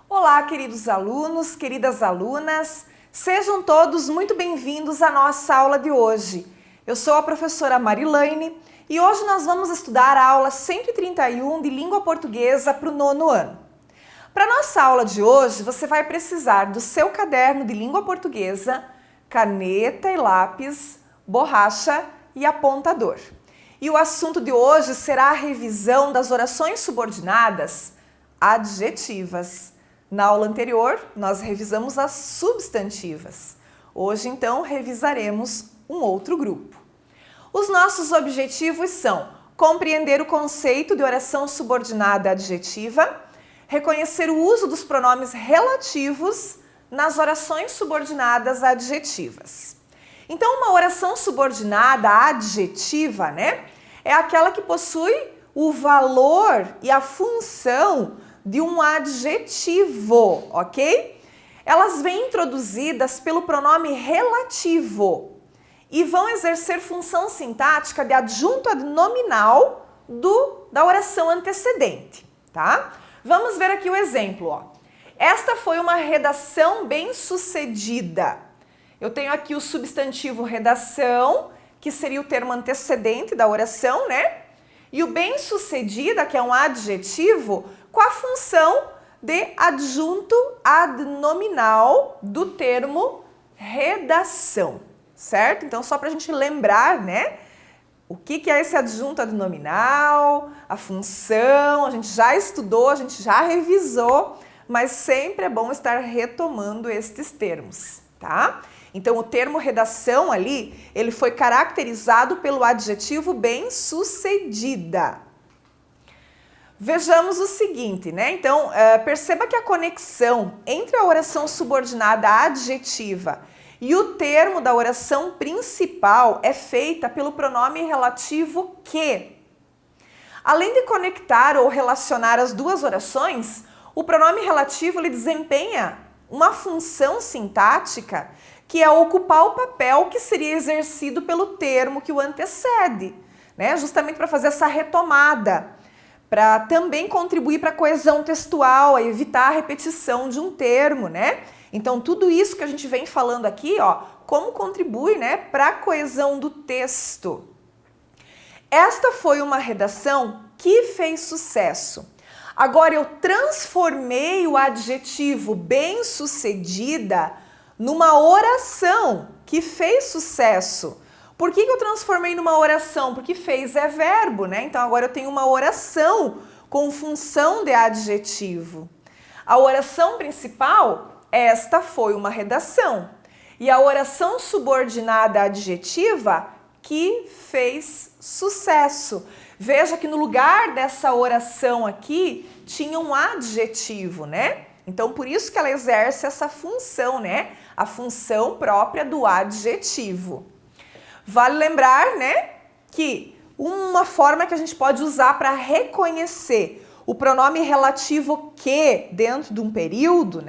Olá, queridos alunos, queridas alunas, sejam todos muito bem-vindos à nossa aula de hoje. Eu sou a professora Marilaine e hoje nós vamos estudar a aula 131 de língua portuguesa para o nono ano. Para a nossa aula de hoje, você vai precisar do seu caderno de língua portuguesa, caneta e lápis, borracha e apontador. E o assunto de hoje será a revisão das orações subordinadas adjetivas. Na aula anterior, nós revisamos as substantivas. Hoje, então, revisaremos um outro grupo. Os nossos objetivos são compreender o conceito de oração subordinada adjetiva, reconhecer o uso dos pronomes relativos nas orações subordinadas adjetivas. Então, uma oração subordinada adjetiva, é aquela que possui o valor e a função de um adjetivo, ok? Elas vêm introduzidas pelo pronome relativo e vão exercer função sintática de adjunto adnominal da oração antecedente, tá? Vamos ver aqui o exemplo, ó. Esta foi uma redação bem-sucedida. Eu tenho aqui o substantivo redação, que seria o termo antecedente da oração, E o bem-sucedida, que é um adjetivo, com a função de adjunto adnominal do termo redação, certo? Então, só para a gente lembrar, o que é esse adjunto adnominal, a função, a gente já estudou, a gente já revisou, mas sempre é bom estar retomando estes termos, tá? Então, o termo redação ali, ele foi caracterizado pelo adjetivo bem-sucedida. Vejamos o seguinte, Então, perceba que a conexão entre a oração subordinada adjetiva e o termo da oração principal é feita pelo pronome relativo que. Além de conectar ou relacionar as duas orações, o pronome relativo ele desempenha uma função sintática que é ocupar o papel que seria exercido pelo termo que o antecede, Justamente para fazer essa retomada, para também contribuir para a coesão textual, a evitar a repetição de um termo, Então, tudo isso que a gente vem falando aqui, como contribui, para a coesão do texto. Esta foi uma redação que fez sucesso. Agora, eu transformei o adjetivo bem-sucedida numa oração que fez sucesso. Por que eu transformei numa oração? Porque fez é verbo, Então, agora eu tenho uma oração com função de adjetivo. A oração principal, esta foi uma redação. E a oração subordinada adjetiva, que fez sucesso. Veja que no lugar dessa oração aqui, tinha um adjetivo, Então, por isso que ela exerce essa função, A função própria do adjetivo. Vale lembrar, que uma forma que a gente pode usar para reconhecer o pronome relativo que dentro de um período,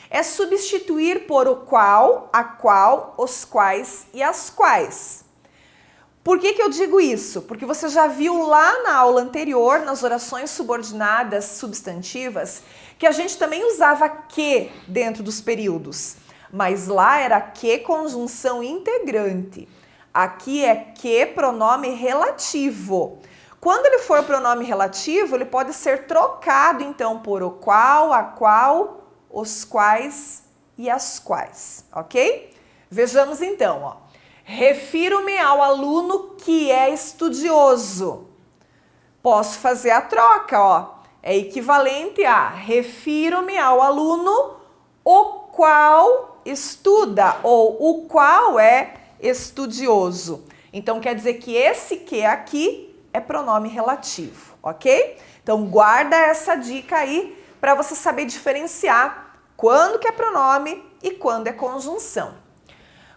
é substituir por o qual, a qual, os quais e as quais. Por que eu digo isso? Porque você já viu lá na aula anterior, nas orações subordinadas substantivas, que a gente também usava que dentro dos períodos, mas lá era que conjunção integrante. Aqui é que pronome relativo. Quando ele for pronome relativo, ele pode ser trocado, então, por o qual, a qual, os quais e as quais, ok? Vejamos, então, Refiro-me ao aluno que é estudioso. Posso fazer a troca, É equivalente a refiro-me ao aluno o qual estuda ou o qual é estudioso. Então, quer dizer que esse que aqui é pronome relativo, ok? Então, guarda essa dica aí para você saber diferenciar quando que é pronome e quando é conjunção.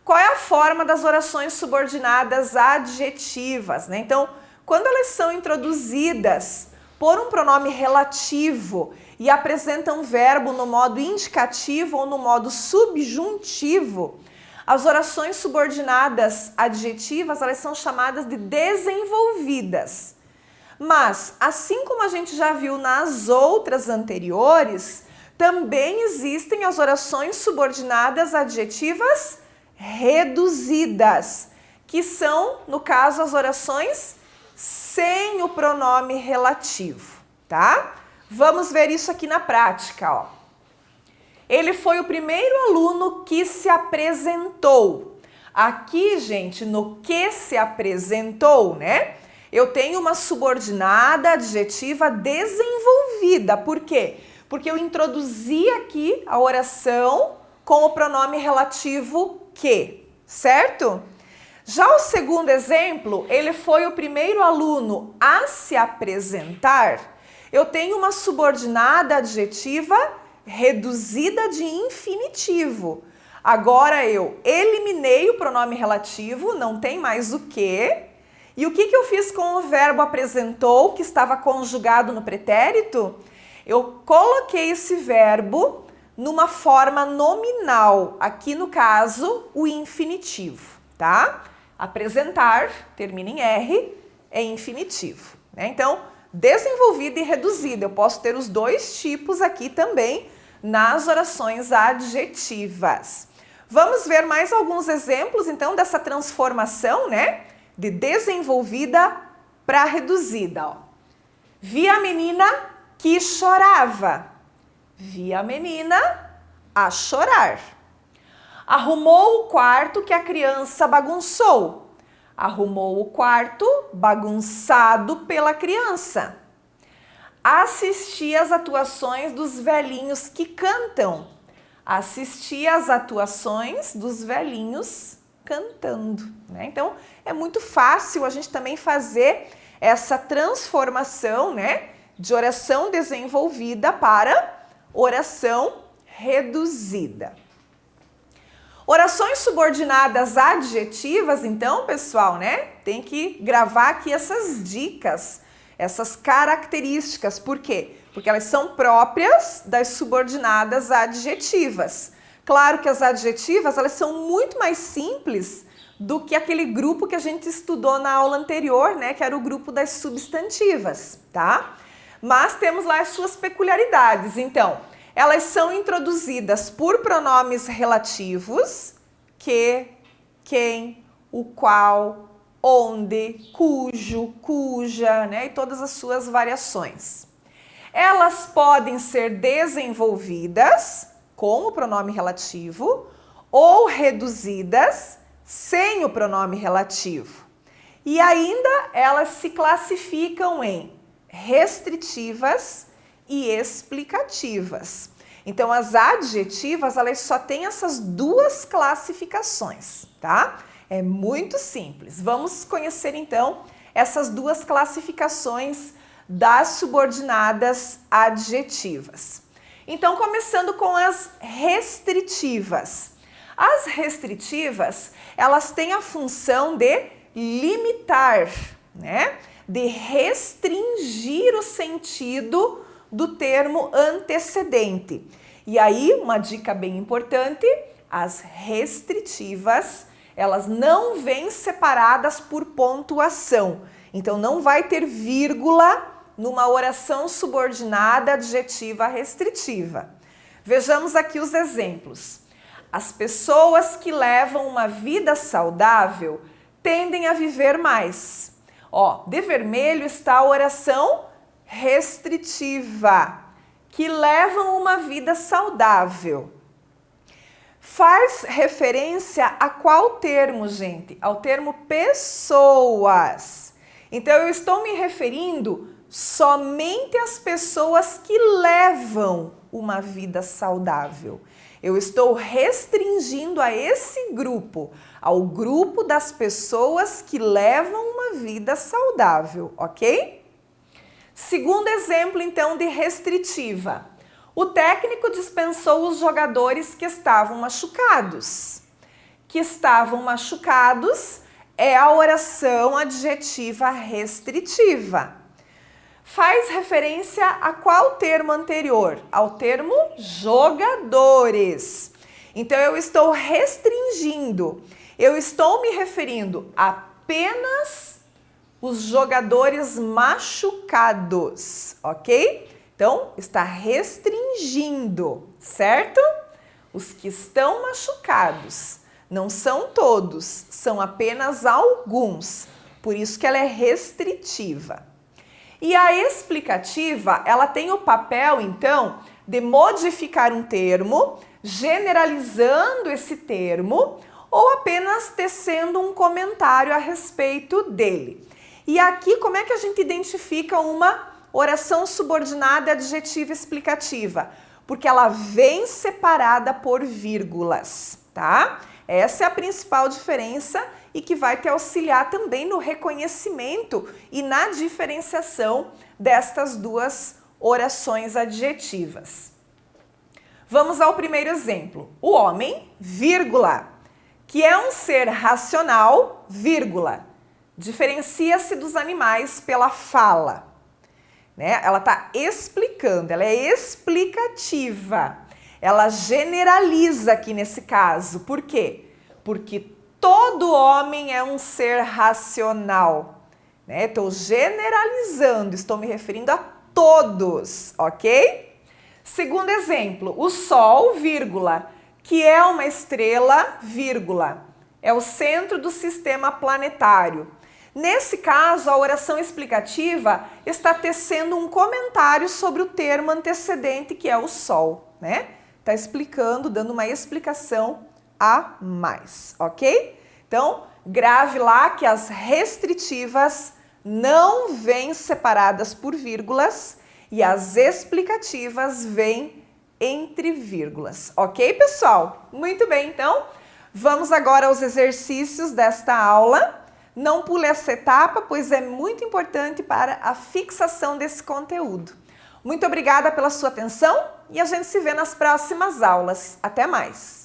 Qual é a forma das orações subordinadas adjetivas, Então, quando elas são introduzidas por um pronome relativo e apresentam verbo no modo indicativo ou no modo subjuntivo, As orações subordinadas adjetivas, elas são chamadas de desenvolvidas. Mas, assim como a gente já viu nas outras anteriores, também existem as orações subordinadas adjetivas reduzidas, que são, no caso, as orações sem o pronome relativo, tá? Vamos ver isso aqui na prática, ó. Ele foi o primeiro aluno que se apresentou. Aqui, gente, no que se apresentou, né? Eu tenho uma subordinada adjetiva desenvolvida. Por quê? Porque eu introduzi aqui a oração com o pronome relativo que, certo? Já o segundo exemplo, ele foi o primeiro aluno a se apresentar. Eu tenho uma subordinada adjetiva reduzida de infinitivo. Agora eu eliminei o pronome relativo, não tem mais o que. E o que eu fiz com o verbo apresentou, que estava conjugado no pretérito? Eu coloquei esse verbo numa forma nominal, aqui no caso, o infinitivo, tá? Apresentar, termina em R, é infinitivo, né? Então, desenvolvida e reduzida, eu posso ter os dois tipos aqui também nas orações adjetivas. Vamos ver mais alguns exemplos, então, dessa transformação, né? De desenvolvida para reduzida, ó. Vi a menina que chorava. Vi a menina a chorar. Arrumou o quarto que a criança bagunçou. Arrumou o quarto bagunçado pela criança. Assisti às atuações dos velhinhos que cantam. Assisti às atuações dos velhinhos cantando, né? Então, é muito fácil a gente também fazer essa transformação, né, de oração desenvolvida para oração reduzida. Orações subordinadas adjetivas, então, pessoal, né, tem que gravar aqui essas dicas, essas características. Por quê? Porque elas são próprias das subordinadas adjetivas. Claro que as adjetivas, elas são muito mais simples do que aquele grupo que a gente estudou na aula anterior, né, que era o grupo das substantivas, tá? Mas temos lá as suas peculiaridades. Então, elas são introduzidas por pronomes relativos, que, quem, o qual, onde, cujo, cuja, né, e todas as suas variações. Elas podem ser desenvolvidas com o pronome relativo ou reduzidas sem o pronome relativo. E ainda elas se classificam em restritivas e explicativas. Então, as adjetivas, elas só têm essas duas classificações, tá? É muito simples. Vamos conhecer, então, essas duas classificações das subordinadas adjetivas. Então, começando com as restritivas. As restritivas, elas têm a função de limitar, né? De restringir o sentido do termo antecedente. E aí, uma dica bem importante, as restritivas, elas não vêm separadas por pontuação. Então, não vai ter vírgula numa oração subordinada adjetiva restritiva. Vejamos aqui os exemplos. As pessoas que levam uma vida saudável tendem a viver mais. Ó, de vermelho está a oração restritiva, que levam uma vida saudável. Faz referência a qual termo, gente? Ao termo pessoas. Então, eu estou me referindo somente às pessoas que levam uma vida saudável. Eu estou restringindo a esse grupo, ao grupo das pessoas que levam uma vida saudável, ok? Segundo exemplo, então, de restritiva. O técnico dispensou os jogadores que estavam machucados. Que estavam machucados é a oração adjetiva restritiva. Faz referência a qual termo anterior? Ao termo jogadores. Então eu estou restringindo, eu estou me referindo apenas os jogadores machucados, ok? Então está restringindo, certo? Os que estão machucados. Não são todos, são apenas alguns. Por isso que ela é restritiva. E a explicativa, ela tem o papel, então, de modificar um termo, generalizando esse termo, ou apenas tecendo um comentário a respeito dele. E aqui, como é que a gente identifica uma oração subordinada adjetiva explicativa? Porque ela vem separada por vírgulas, tá? Essa é a principal diferença e que vai te auxiliar também no reconhecimento e na diferenciação destas duas orações adjetivas. Vamos ao primeiro exemplo. O homem, vírgula, que é um ser racional, vírgula, diferencia-se dos animais pela fala. Né? Ela está explicando, ela é explicativa. Ela generaliza aqui nesse caso. Por quê? Porque todo homem é um ser racional. Né? Estou generalizando, estou me referindo a todos, ok? Segundo exemplo, o Sol, vírgula, que é uma estrela, vírgula, é o centro do sistema planetário. Nesse caso, a oração explicativa está tecendo um comentário sobre o termo antecedente, que é o Sol, né? Está explicando, dando uma explicação a mais, ok? Então, grave lá que as restritivas não vêm separadas por vírgulas e as explicativas vêm entre vírgulas, ok, pessoal? Muito bem, então, vamos agora aos exercícios desta aula. Não pule essa etapa, pois é muito importante para a fixação desse conteúdo. Muito obrigada pela sua atenção e a gente se vê nas próximas aulas. Até mais!